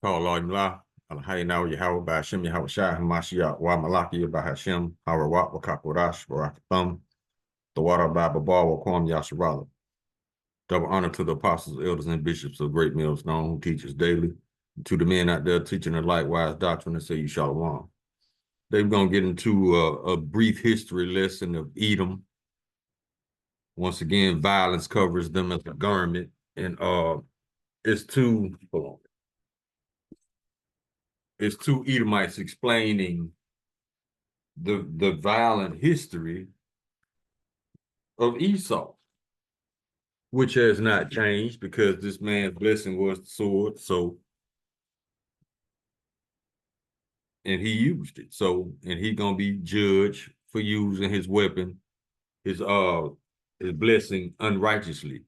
Call Allah Alhayna Yahweh Bashim Yahweh Shah Hamashiach Wa Malaki Bahashim Harawat Wakaporash Barakathum Tawara Baba Wa Kwam Yasharala. Double honor to the apostles, elders, and bishops of Great Mills known who teach us daily. To the men out there teaching the likewise doctrine and say you shalom. They're going to get into a brief history lesson of Edom. Once again, violence covers them as a garment. And it's two, hold on. It's two Edomites explaining the violent history of Esau, which has not changed because this man's blessing was the sword. So, and he used it. So, and he's gonna be judged for using his weapon, his blessing unrighteously.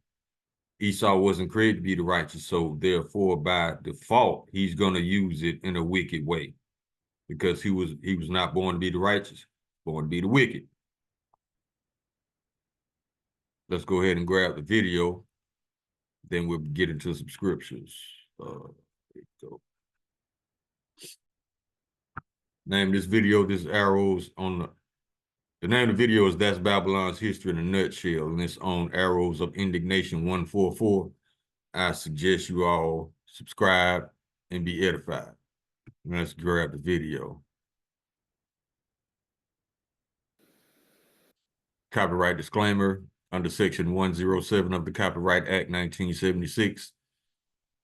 Esau wasn't created to be the righteous, so therefore, by default, he's gonna use it in a wicked way because he was not born to be the righteous, born to be the wicked. Let's go ahead and grab the video. Then we'll get into some scriptures. There you go. Name this video, this arrows on the name of the video is That's Babylon's History in a Nutshell, and it's on Arrows of Indignation 144. I suggest you all subscribe and be edified. Let's grab the video. Copyright disclaimer under Section 107 of the Copyright Act 1976.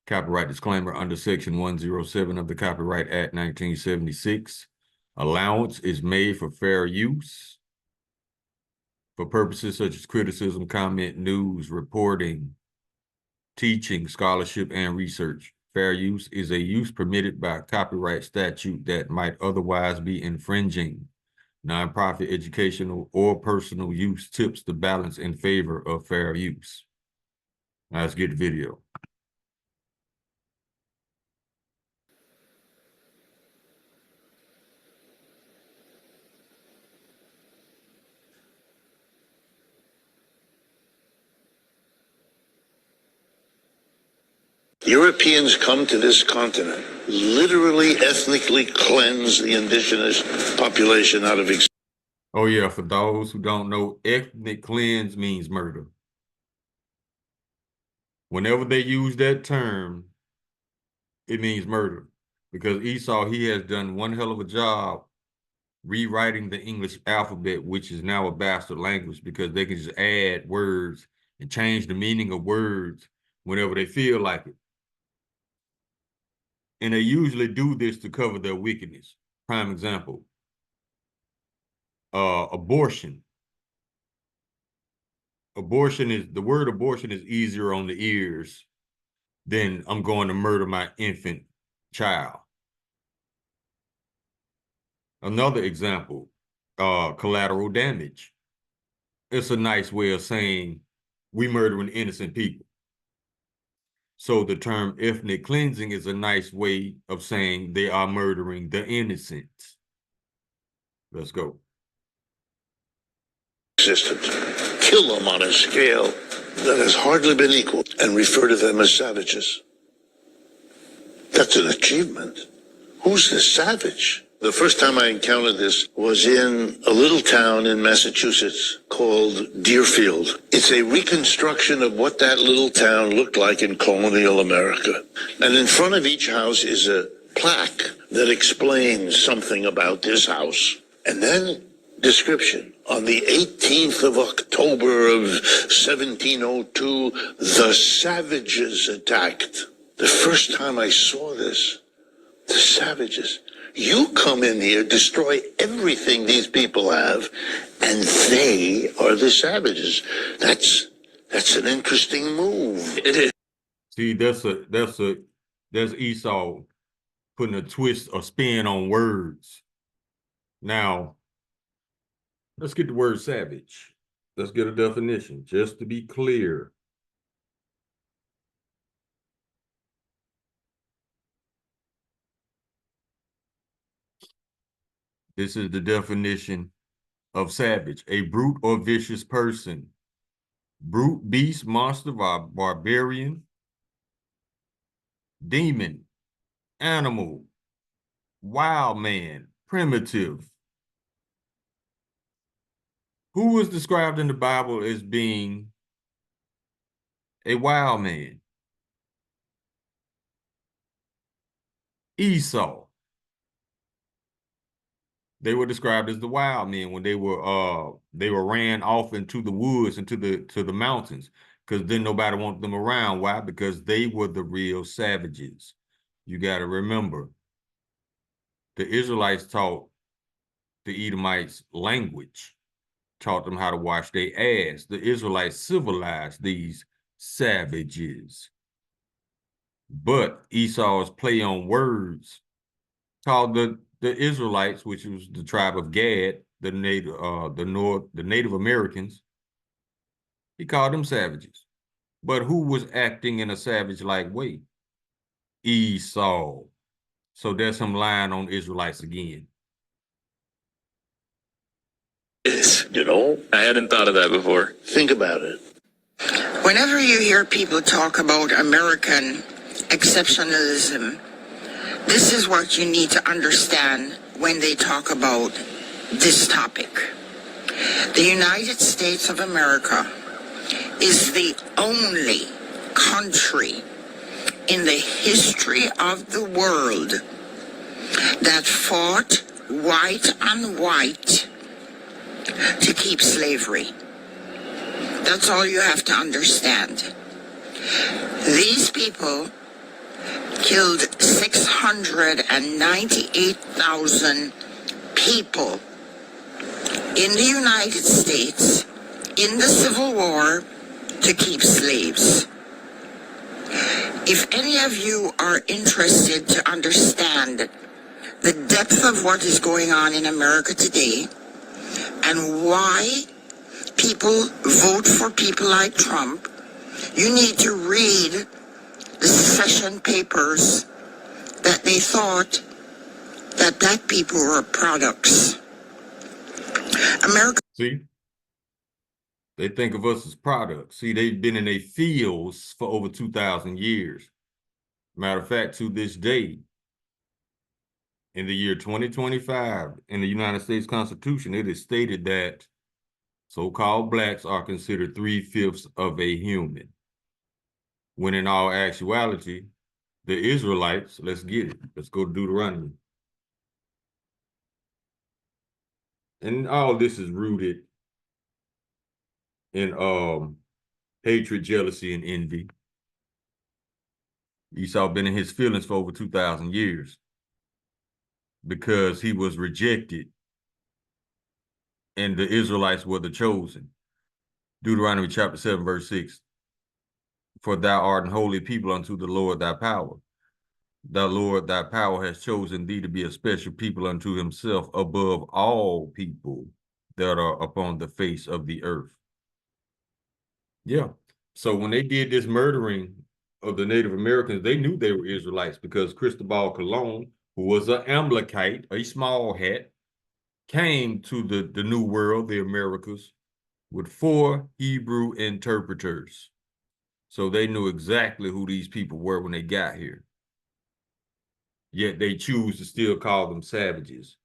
Copyright disclaimer under Section 107 of the Copyright Act 1976. Allowance is made for fair use for purposes such as criticism, comment, news, reporting, teaching, scholarship, and research. Fair use is a use permitted by a copyright statute that might otherwise be infringing. Nonprofit, educational, or personal use tips the balance in favor of fair use. Now let's get the video. Europeans come to this continent, literally ethnically cleanse the indigenous population out of existence. Oh yeah, for those who don't know, ethnic cleanse means murder. Whenever they use that term, it means murder. Because Esau, he has done one hell of a job rewriting the English alphabet, which is now a bastard language, because they can just add words and change the meaning of words whenever they feel like it. And they usually do this to cover their wickedness. Prime example, abortion. The word abortion is easier on the ears than I'm going to murder my infant child. Another example, collateral damage. It's a nice way of saying we murdering innocent people. So the term ethnic cleansing is a nice way of saying they are murdering the innocent. Let's go. Existence. Kill them on a scale that has hardly been equaled and refer to them as savages. That's an achievement. Who's the savage? The first time I encountered this was in a little town in Massachusetts called Deerfield. It's a reconstruction of what that little town looked like in colonial America. And in front of each house is a plaque that explains something about this house. And then description. On the 18th of October of 1702, the savages attacked. The first time I saw this, the savages. You come in here, destroy everything these people have, and they are the savages. That's an interesting move. It is. See, that's Esau putting a twist or spin on words. Now, let's get the word savage. Let's get a definition, just to be clear. This is the definition of savage: a brute or vicious person. Brute, beast, monster, barbarian, demon, animal, wild man, primitive. Who was described in the Bible as being a wild man? Esau. They were described as the wild men when they were ran off into the woods and to the mountains, because then nobody wanted them around. Why? Because they were the real savages. You got to remember, the Israelites taught the Edomites language, taught them how to wash their ass. The Israelites civilized these savages. But Esau's play on words called the Israelites, which was the tribe of Gad, the Native Americans. He called them savages. But who was acting in a savage-like way? Esau. So there's some lying on Israelites again. You know, I hadn't thought of that before. think about it. Whenever you hear people talk about American exceptionalism, this is what you need to understand when they talk about this topic. The United States of America is the only country in the history of the world that fought white on white to keep slavery. That's all you have to understand. These people killed 698,000 people in the United States in the Civil War to keep slaves. If any of you are interested to understand the depth of what is going on in America today and why people vote for people like Trump, you need to read the secession papers that they thought that black people were products. America. See? They think of us as products. See, they've been in their fields for over 2,000 years. Matter of fact, to this day, in the year 2025, in the United States Constitution, it is stated that so-called blacks are considered 3/5 of a human. When in all actuality, the Israelites, let's get it. Let's go to Deuteronomy. And all this is rooted in hatred, jealousy, and envy. Esau been in his feelings for over 2,000 years because he was rejected and the Israelites were the chosen. Deuteronomy chapter 7, verse 6. For thou art an holy people unto the Lord thy power. The Lord thy power has chosen thee to be a special people unto himself above all people that are upon the face of the earth. Yeah. So when they did this murdering of the Native Americans, they knew they were Israelites because Cristobal Colon, who was an Amalekite, a small hat, came to the New World, the Americas, with 4 Hebrew interpreters. So they knew exactly who these people were when they got here. Yet they choose to still call them savages,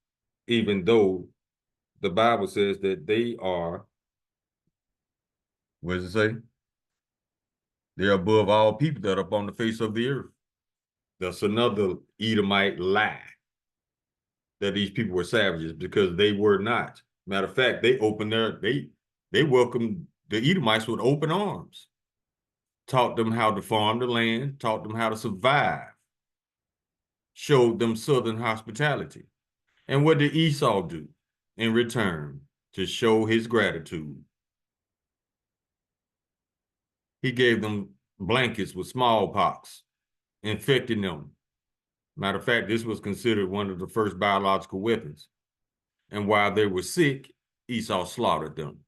even though the Bible says that they are, what does it say? They're above all people that are upon the face of the earth. That's another Edomite lie, that these people were savages, because they were not. Matter of fact, they opened they welcomed the Edomites with open arms, taught them how to farm the land, taught them how to survive, showed them Southern hospitality. And what did Esau do in return to show his gratitude? He gave them blankets with smallpox, infecting them. Matter of fact, this was considered one of the first biological weapons. And while they were sick, Esau slaughtered them.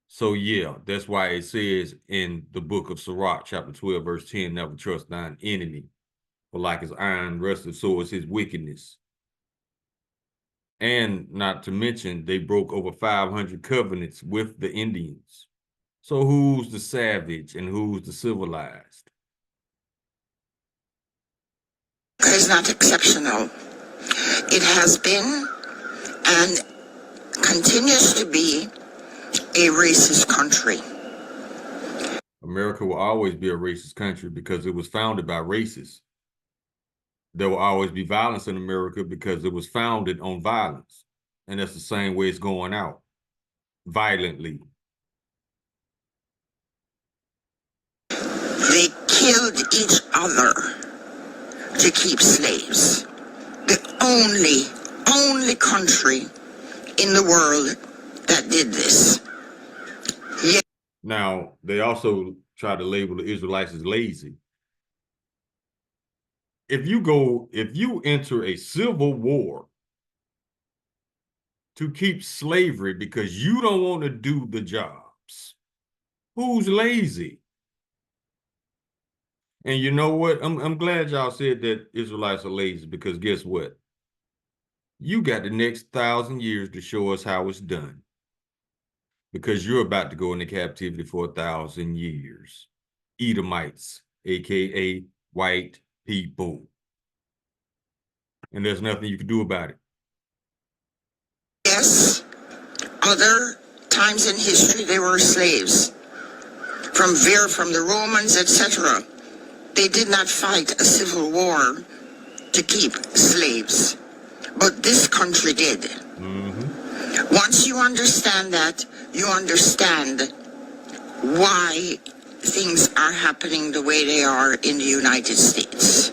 So yeah, that's why it says in the book of Sirach, chapter 12, verse 10, never trust thine enemy, for like his iron rusted, so is his wickedness. And not to mention, they broke over 500 covenants with the Indians. So who's the savage and who's the civilized? is not exceptional. It has been and continues to be a racist country. America will always be a racist country because it was founded by racists. There will always be violence in America because it was founded on violence. And that's the same way it's going out, violently. They killed each other to keep slaves. The only country in the world that did this. Yeah. Now, they also try to label the Israelites as lazy. If you enter a civil war to keep slavery because you don't want to do the jobs, who's lazy? And you know what? I'm glad y'all said that Israelites are lazy, because guess what? You got the next 1,000 years to show us how it's done, because you're about to go into captivity for 1,000 years. Edomites, aka white people. And there's nothing you can do about it. Yes, other times in history they were slaves. From the Romans, etc. They did not fight a civil war to keep slaves. But this country did. Mm-hmm. Once you understand that, you understand why things are happening the way they are in the United States.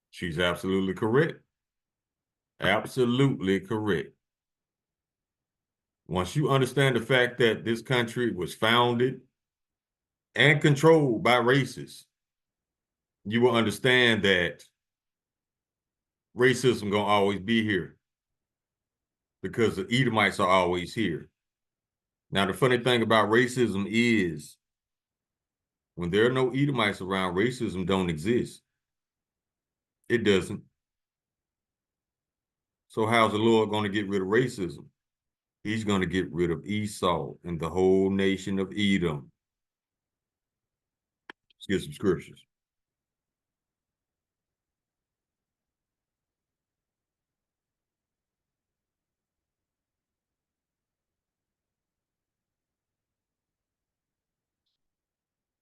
She's absolutely correct. Absolutely correct. Once you understand the fact that this country was founded and controlled by racists, you will understand that racism gonna always be here, because the Edomites are always here. Now, the funny thing about racism is, when there are no Edomites around, racism don't exist. It doesn't. So how's the Lord going to get rid of racism? He's going to get rid of Esau and the whole nation of Edom. Let's get some scriptures.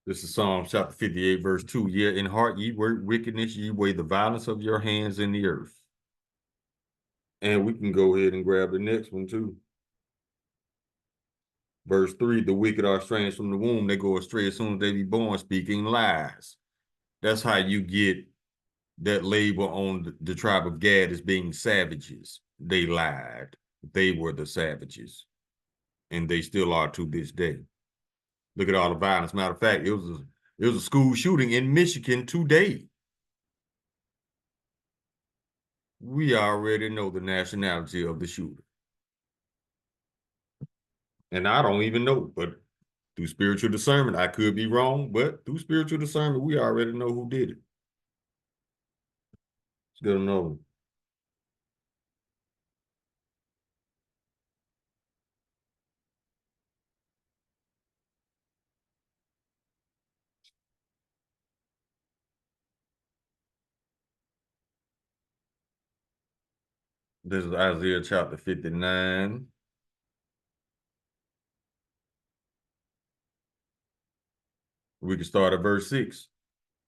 This is Psalm chapter 58, verse 2. Yea, in heart ye work wickedness, ye weigh the violence of your hands in the earth. And we can go ahead and grab the next one too. Verse 3, the wicked are estranged from the womb. They go astray as soon as they be born, speaking lies. That's how you get that label on the tribe of Gad as being savages. They lied. They were the savages. And they still are to this day. Look at all the violence. Matter of fact, it was a school shooting in Michigan today. We already know the nationality of the shooter. And I don't even know, but through spiritual discernment, I could be wrong, but through spiritual discernment, we already know who did it. It's good to know. This is Isaiah chapter 59. We can start at verse 6.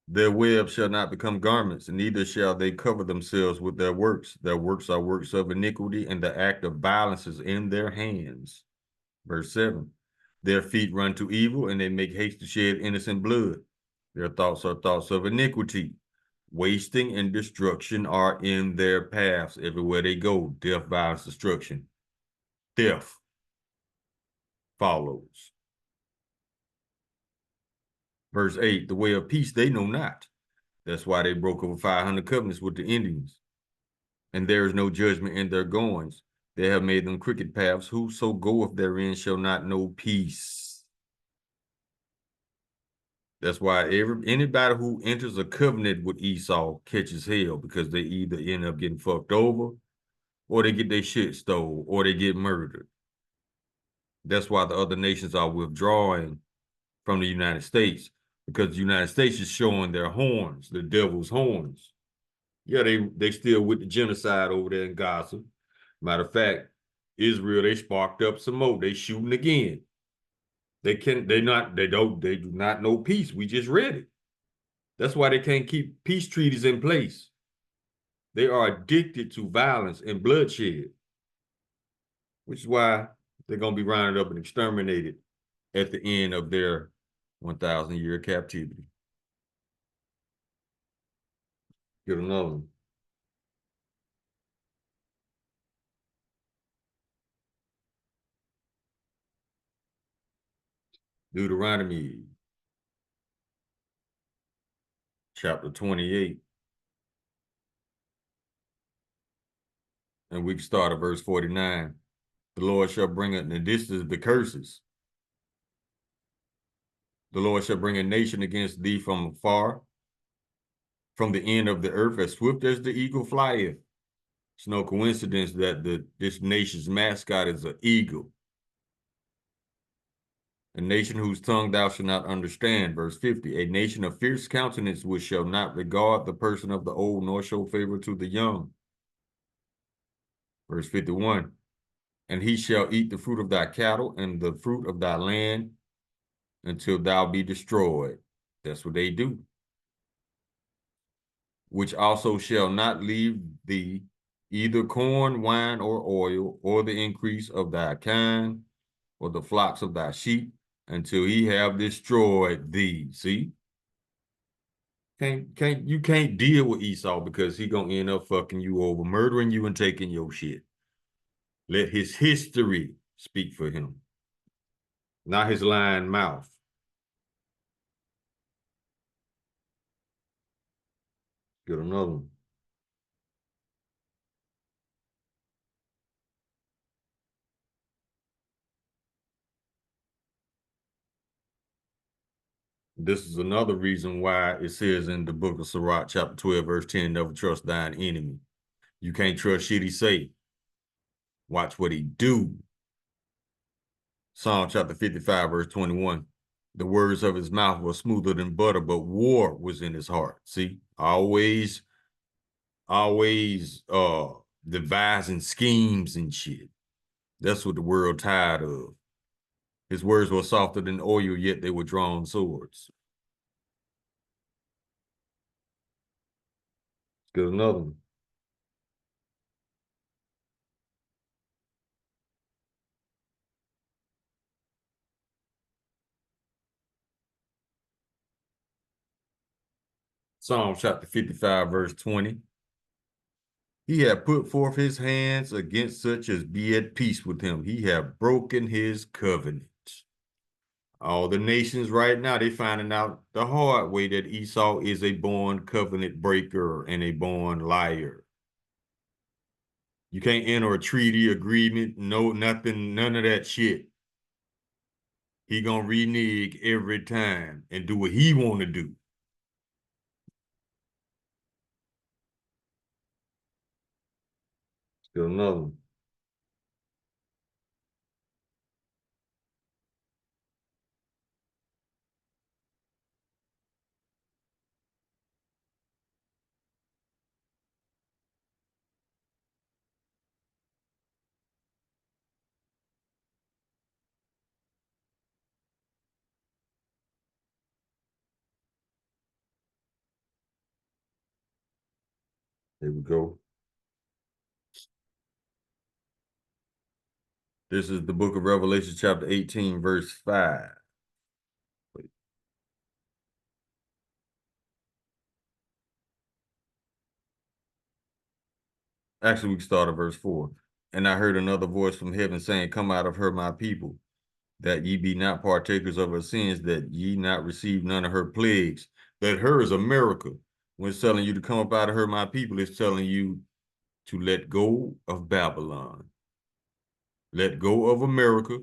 Their web shall not become garments, and neither shall they cover themselves with their works. Their works are works of iniquity, and the act of violence is in their hands. Verse 7. Their feet run to evil, and they make haste to shed innocent blood. Their thoughts are thoughts of iniquity. Wasting and destruction are in their paths. Everywhere they go, death, violence, destruction. Death follows. Verse 8, the way of peace they know not. That's why they broke over 500 covenants with the Indians. And there is no judgment in their goings. They have made them crooked paths. Whoso goeth therein shall not know peace. That's why anybody who enters a covenant with Esau catches hell, because they either end up getting fucked over, or they get their shit stole, or they get murdered. That's why the other nations are withdrawing from the United States, because the United States is showing their horns, the devil's horns. Yeah, they still with the genocide over there in Gaza. Matter of fact, Israel, they sparked up some more. They shooting again. They do not know peace. We just read it. That's why they can't keep peace treaties in place. They are addicted to violence and bloodshed, which is why they're gonna be rounded up and exterminated at the end of their 1,000-year captivity. Get another one. Deuteronomy chapter 28. And we can start at verse 49. The Lord shall bring it, and this is the curses. The Lord shall bring a nation against thee from afar, from the end of the earth, as swift as the eagle flieth. It's no coincidence that this nation's mascot is an eagle. A nation whose tongue thou shalt not understand. Verse 50, a nation of fierce countenance which shall not regard the person of the old, nor show favor to the young. Verse 51, and he shall eat the fruit of thy cattle and the fruit of thy land until thou be destroyed. That's what they do. Which also shall not leave thee either corn, wine, or oil, or the increase of thy kind, or the flocks of thy sheep, until he have destroyed thee. See? You can't deal with Esau because he gonna end up fucking you over, murdering you and taking your shit. Let his history speak for him, not his lying mouth. Get another one. This is another reason why it says in the book of Sirach, chapter 12, verse 10, never trust thine enemy. You can't trust shit he say. Watch what he do. Psalm chapter 55, verse 21. The words of his mouth were smoother than butter, but war was in his heart. See, always devising schemes and shit. That's what the world tired of. His words were softer than oil, yet they were drawn swords. Get another one. Psalm chapter 55, verse 20. He had put forth his hands against such as be at peace with him. He had broken his covenant. All the nations right now, they finding out the hard way that Esau is a born covenant breaker and a born liar. You can't enter a treaty agreement, no, nothing, none of that shit. He gonna renege every time and do what he want to do. Still another one. Here we go. This is the book of Revelation, chapter 18, verse 5. Actually, we can start at verse 4. And I heard another voice from heaven saying, come out of her, my people, that ye be not partakers of her sins, that ye not receive none of her plagues. That her is America. When it's telling you to come up out of her, my people, it's telling you to let go of Babylon. Let go of America.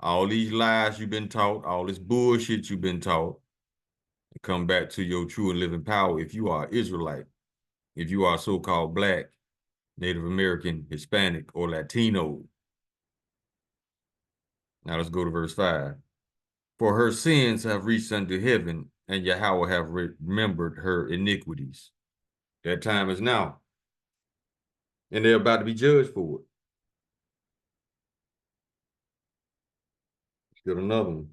All these lies you've been taught, all this bullshit you've been taught, and come back to your true and living power if you are Israelite, if you are so-called Black, Native American, Hispanic, or Latino. Now let's go to verse 5. For her sins have reached unto heaven, and Yahweh have remembered her iniquities. That time is now. And they're about to be judged for it. Get another one.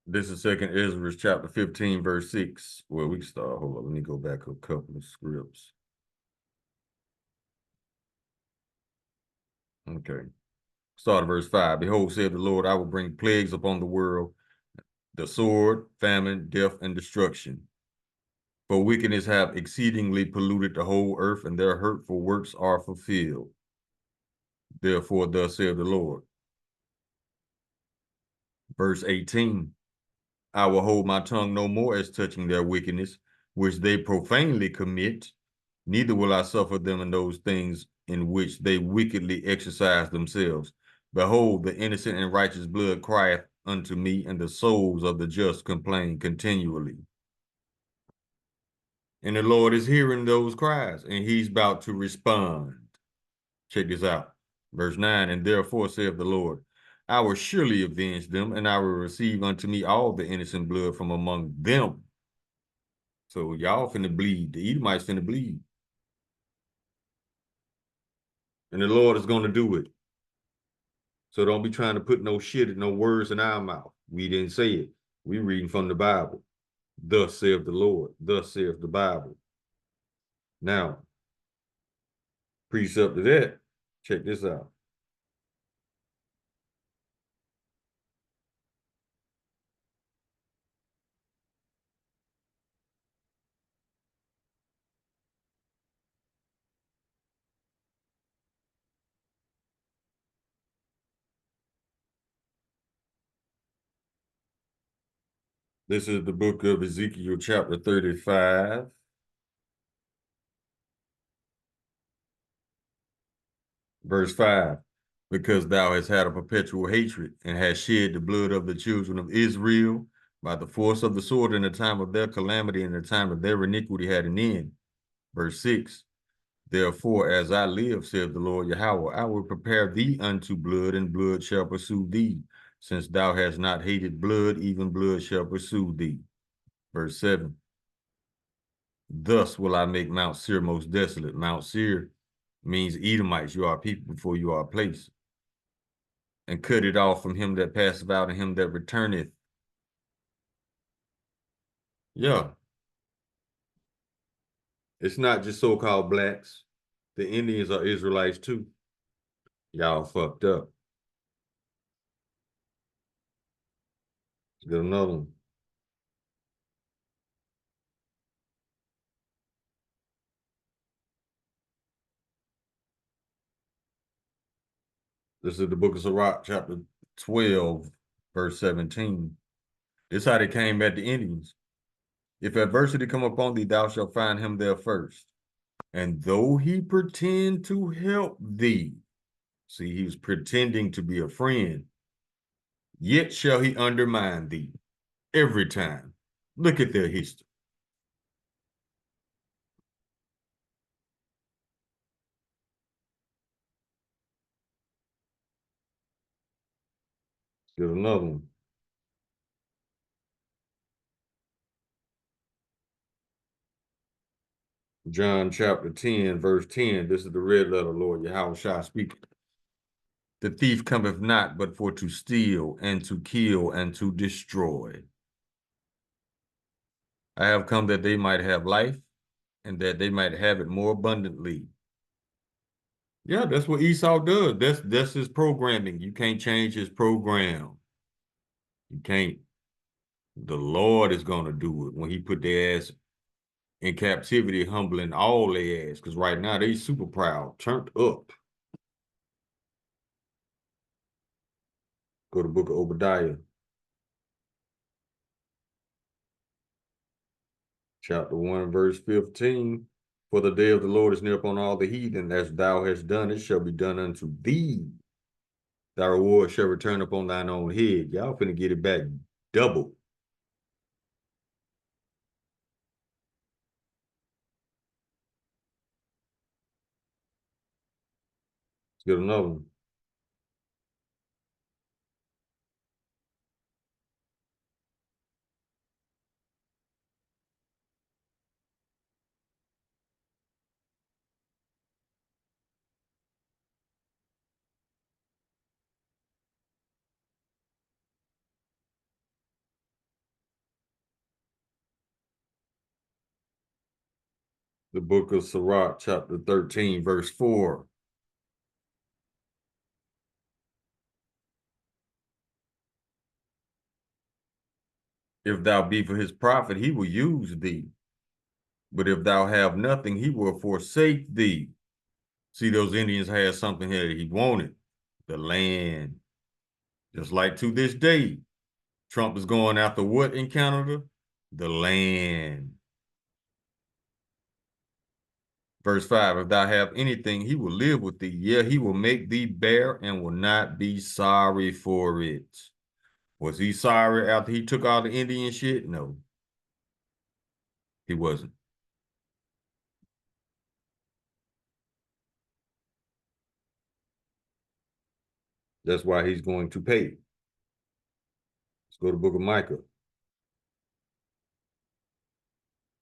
This is Second Ezra chapter 15, verse 6. Well, we can start. Hold on. Let me go back a couple of scripts. Okay. Start at verse 5. Behold, said the Lord, I will bring plagues upon the world, the sword, famine, death, and destruction. For wickedness have exceedingly polluted the whole earth, and their hurtful works are fulfilled. Therefore, thus saith the Lord. Verse 18. I will hold my tongue no more as touching their wickedness, which they profanely commit, neither will I suffer them in those things in which they wickedly exercise themselves. Behold, the innocent and righteous blood crieth unto me, and the souls of the just complain continually. And the Lord is hearing those cries, and he's about to respond. Check this out. Verse 9, and therefore saith the Lord, I will surely avenge them, and I will receive unto me all the innocent blood from among them. So y'all finna bleed. The Edomites finna bleed. And the Lord is going to do it. So don't be trying to put no shit, no words in our mouth. We didn't say it. We reading from the Bible. Thus saith the Lord. Thus saith the Bible. Now, precept to that, check this out. This is the book of Ezekiel, chapter 35. Verse 5. Because thou hast had a perpetual hatred, and hast shed the blood of the children of Israel by the force of the sword in the time of their calamity, and the time of their iniquity had an end. Verse 6. Therefore, as I live, saith the Lord Yahweh, I will prepare thee unto blood, and blood shall pursue thee. Since thou hast not hated blood, even blood shall pursue thee. Verse 7. Thus will I make Mount Seir most desolate. Mount Seir means Edomites. You are people before you are a place. And cut it off from him that passeth out and him that returneth. Yeah. It's not just so-called blacks. The Indians are Israelites too. Y'all fucked up. Let's get another one. This is the book of Sirach, chapter 12, verse 17. This is how they came at the Indians. If adversity come upon thee, thou shalt find him there first. And though he pretend to help thee, see, he was pretending to be a friend, yet shall he undermine thee every time. Look at their history. Get another one. John chapter 10, verse 10. This is the red letter, Lord Yahweh Shah speaking. The thief cometh not but for to steal and to kill and to destroy. I have come that they might have life and that they might have it more abundantly. Yeah, that's what Esau does. That's his programming. You can't change his program. You can't. The Lord is going to do it when he put their ass in captivity, humbling all their ass. Because right now they super proud, turned up. Go to the book of Obadiah. Chapter 1, verse 15. For the day of the Lord is near upon all the heathen, as thou hast done, it shall be done unto thee. Thy reward shall return upon thine own head. Y'all finna get it back double. Let's get another one. The book of Sirach, chapter 13, verse 4. If thou be for his profit, he will use thee. But if thou have nothing, he will forsake thee. See, those Indians had something here that he wanted, the land. Just like to this day, Trump is going after what in Canada? The land. Verse 5, if thou have anything, he will live with thee. Yeah, he will make thee bear and will not be sorry for it. Was he sorry after he took all the Indian shit? No, he wasn't. That's why he's going to pay. Let's go to the book of Micah,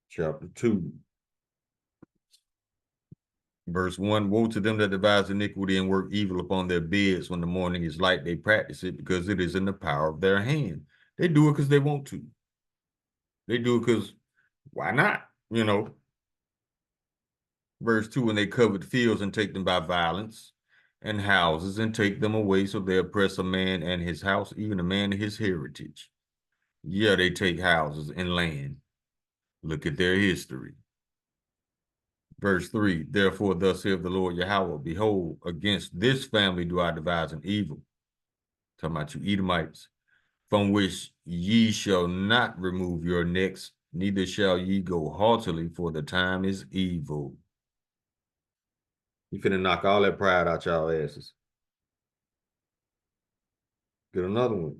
chapter 2. Verse 1, woe to them that devise iniquity and work evil upon their beds when the morning is light. They practice it because it is in the power of their hand. They do it because they want to. They do it because why not? You know. Verse 2, when they covet fields and take them by violence, and houses and take them away, so they oppress a man and his house, even a man and his heritage. Yeah, they take houses and land. Look at their history. Verse 3, therefore thus saith the Lord Yahweh, behold, against this family do I devise an evil. Talking about you Edomites, from which ye shall not remove your necks, neither shall ye go haughtily, for the time is evil. You finna knock all that pride out y'all asses. Get another one.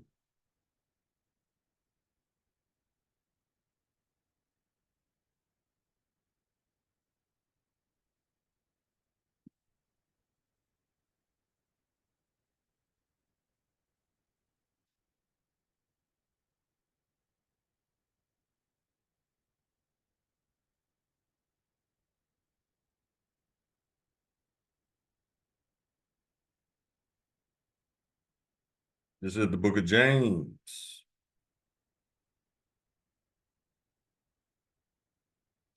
This is the book of James,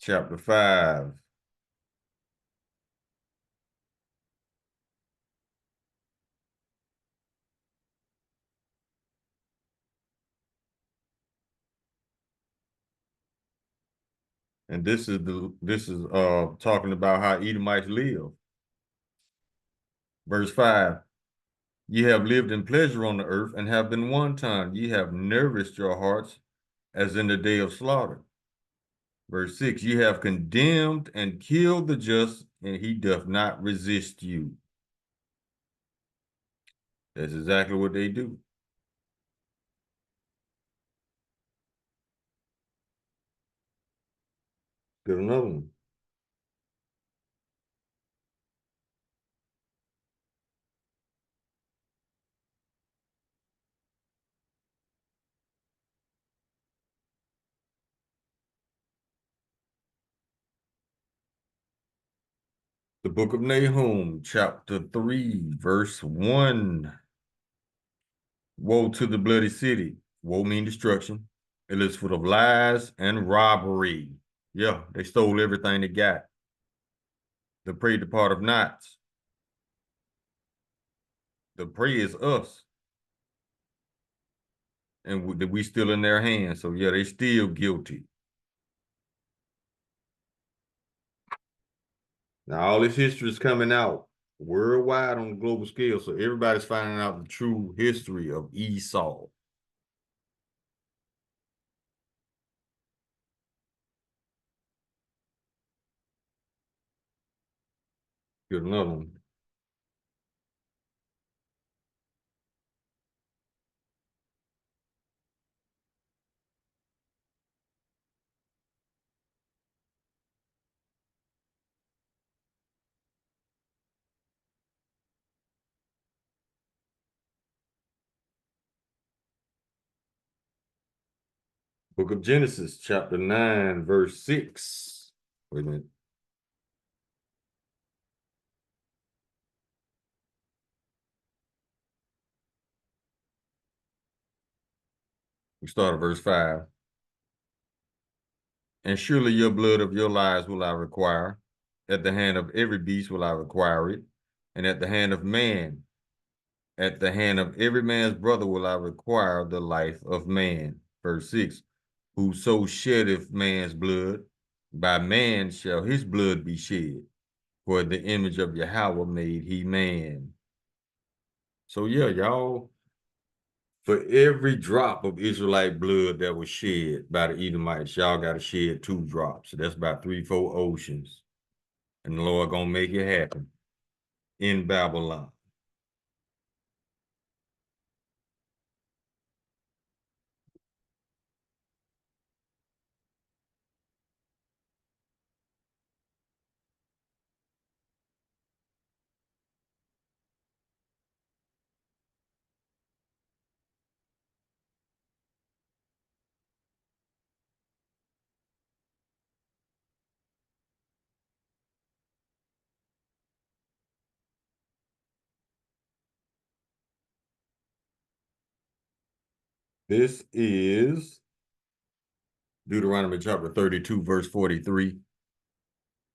chapter 5. And this is talking about how Edomites live. Verse 5. Ye have lived in pleasure on the earth and have been wanton. Ye have nourished your hearts as in the day of slaughter. Verse 6. Ye have condemned and killed the just, and he doth not resist you. That's exactly what they do. Get another one. The book of Nahum, chapter 3, verse 1. Woe to the bloody city. Woe mean destruction. It is full of lies and robbery. Yeah, they stole everything they got. The prey depart of not. The prey is us. And we still in their hands. So yeah, they still guilty. Now all this history is coming out worldwide on a global scale. So everybody's finding out the true history of Esau. Good another one. Book of Genesis, chapter 9, verse 6. Wait a minute. We start at verse 5. And surely your blood of your lives will I require. At the hand of every beast will I require it. And at the hand of man, at the hand of every man's brother will I require the life of man. Verse 6. Whoso sheddeth man's blood, by man shall his blood be shed. For the image of Yahweh made he man. So yeah, y'all, for every drop of Israelite blood that was shed by the Edomites, y'all got to shed 2 drops. So that's about 3-4 oceans. And the Lord gonna make it happen in Babylon. This is Deuteronomy chapter 32, verse 43.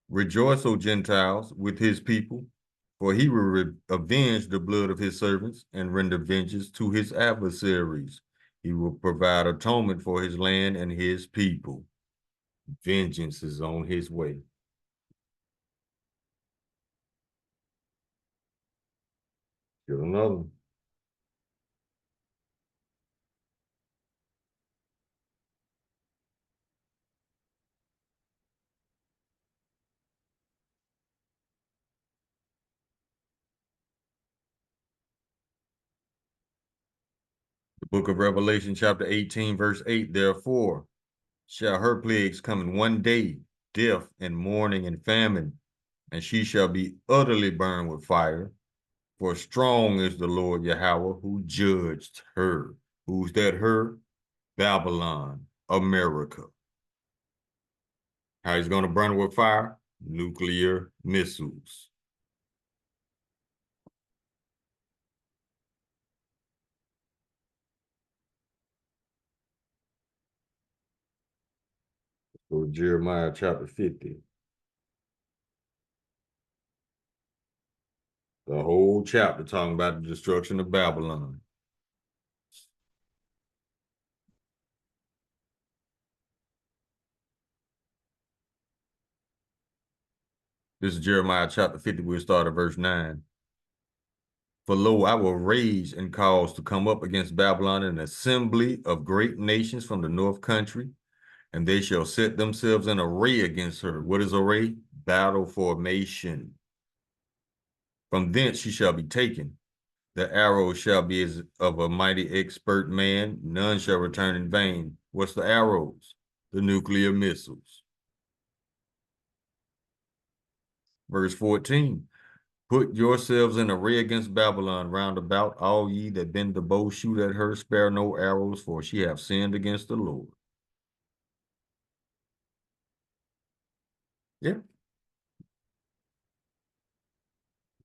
Rejoice, O Gentiles, with his people, for he will avenge the blood of his servants and render vengeance to his adversaries. He will provide atonement for his land and his people. Vengeance is on his way. Get another one. The book of Revelation, chapter 18, verse 8. Therefore shall her plagues come in one day, death and mourning and famine, and she shall be utterly burned with fire. For strong is the Lord Yahweh who judged her. Who's that her? Babylon, America. How he's going to burn with fire? Nuclear missiles. So Jeremiah chapter 50. The whole chapter talking about the destruction of Babylon. This is Jeremiah chapter 50. We'll start at verse 9. For lo, I will rage and cause to come up against Babylon an assembly of great nations from the north country, and they shall set themselves in array against her. What is array? Battle formation. From thence she shall be taken. The arrow shall be as of a mighty expert man. None shall return in vain. What's the arrows? The nuclear missiles. Verse 14. Put yourselves in array against Babylon round about, all ye that bend the bow, shoot at her, spare no arrows, for she hath sinned against the Lord. Yeah.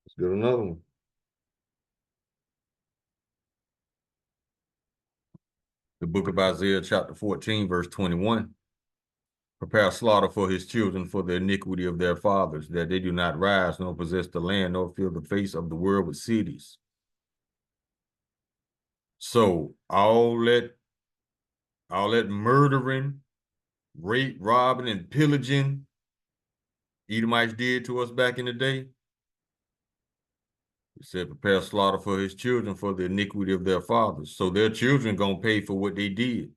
Let's get another one. The book of Isaiah, chapter 14, verse 21. Prepare slaughter for his children for the iniquity of their fathers, that they do not rise, nor possess the land, nor fill the face of the world with cities. So all that murdering, rape, robbing, and pillaging Edomites did to us back in the day, he said, prepare slaughter for his children for the iniquity of their fathers. So their children gonna pay for what they did.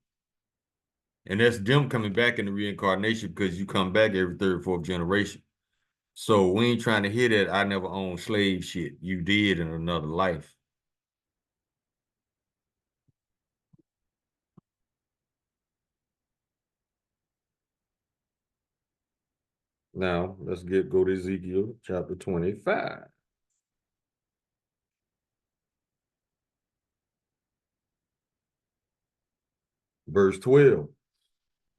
And that's them coming back in the reincarnation, because you come back every third, fourth generation. So we ain't trying to hear that I never owned slave shit. You did in another life. Now let's go to Ezekiel chapter 25. Verse 12.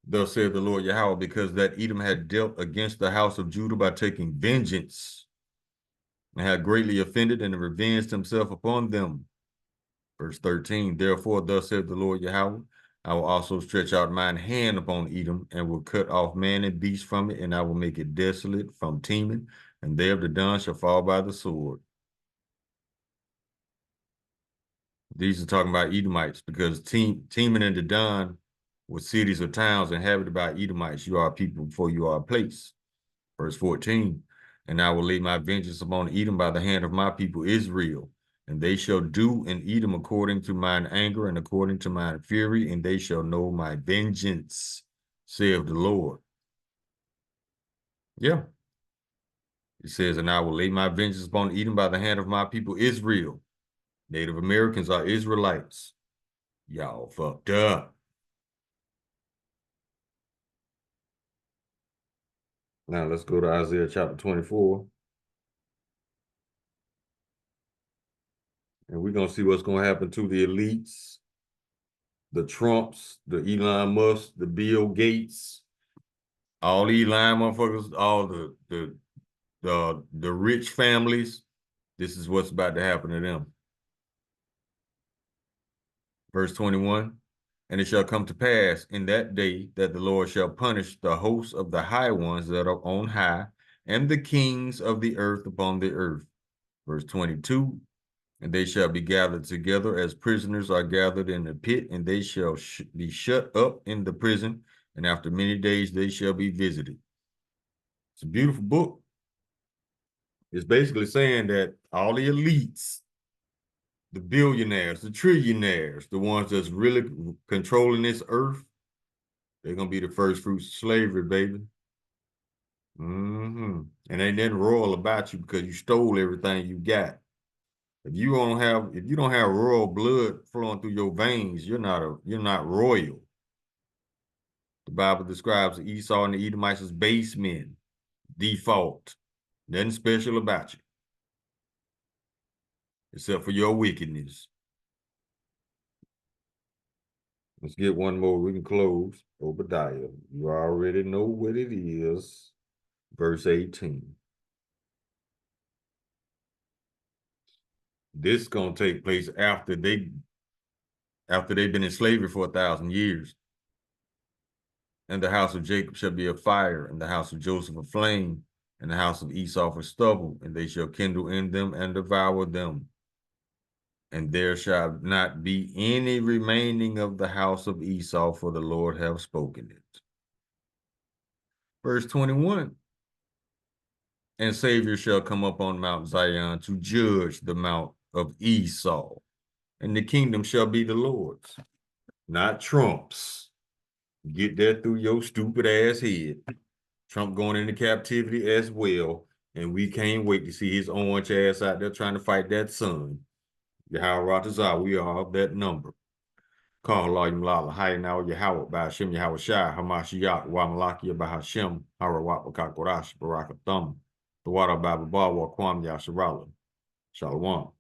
Thus saith the Lord Yahweh, because that Edom had dealt against the house of Judah by taking vengeance, and had greatly offended and revenged himself upon them. Verse 13, therefore, thus saith the Lord Yahweh, I will also stretch out mine hand upon Edom, and will cut off man and beast from it, and I will make it desolate from Teman, and they of the Don shall fall by the sword. These are talking about Edomites, because Teman and Dedan were cities or towns inhabited by Edomites. You are a people before you are a place. Verse 14, and I will lay my vengeance upon Edom by the hand of my people Israel, and they shall do in Edom according to mine anger and according to mine fury, and they shall know my vengeance, saith the Lord. Yeah. It says, and I will lay my vengeance upon Edom by the hand of my people Israel. Native Americans are Israelites. Y'all fucked up. Now let's go to Isaiah chapter 24. And we're going to see what's going to happen to the elites, the Trumps, the Elon Musk, the Bill Gates, all these lying motherfuckers, all the rich families. This is what's about to happen to them. Verse 21, and it shall come to pass in that day that the Lord shall punish the hosts of the high ones that are on high, and the kings of the earth upon the earth. Verse 22, and they shall be gathered together as prisoners are gathered in the pit, and they shall be shut up in the prison, and after many days they shall be visited. It's a beautiful book. It's basically saying that all the elites, the billionaires, the trillionaires, the ones that's really controlling this earth, they're going to be the first fruits of slavery, baby. And ain't nothing royal about you because you stole everything you got. If you don't have royal blood flowing through your veins, you're not royal. The Bible describes Esau and the Edomites as base men, default. Nothing special about you, except for your wickedness. Let's get one more. We can close. Obadiah. You already know what it is. Verse 18. This is going to take place after they've been in slavery for 1,000 years. And the house of Jacob shall be a fire, and the house of Joseph a flame, and the house of Esau for stubble, and they shall kindle in them and devour them. And there shall not be any remaining of the house of Esau, for the Lord hath spoken it. Verse 21. And Savior shall come up on Mount Zion to judge the mount of Esau, and the kingdom shall be the Lord's, not Trump's. Get that through your stupid ass head. Trump going into captivity as well, and we can't wait to see his orange ass out there trying to fight that sun. Yahweh Ratazah, we are of that number. Call Layim Lala, Hayanaw Yahweh, by Hashem Yahweh Shai, Hamashiach, Wamalakia, by Hashem, Harawat, Wakakorash, Barakathum, the water Bible Bawa, Kwam Yasharala. Shalom.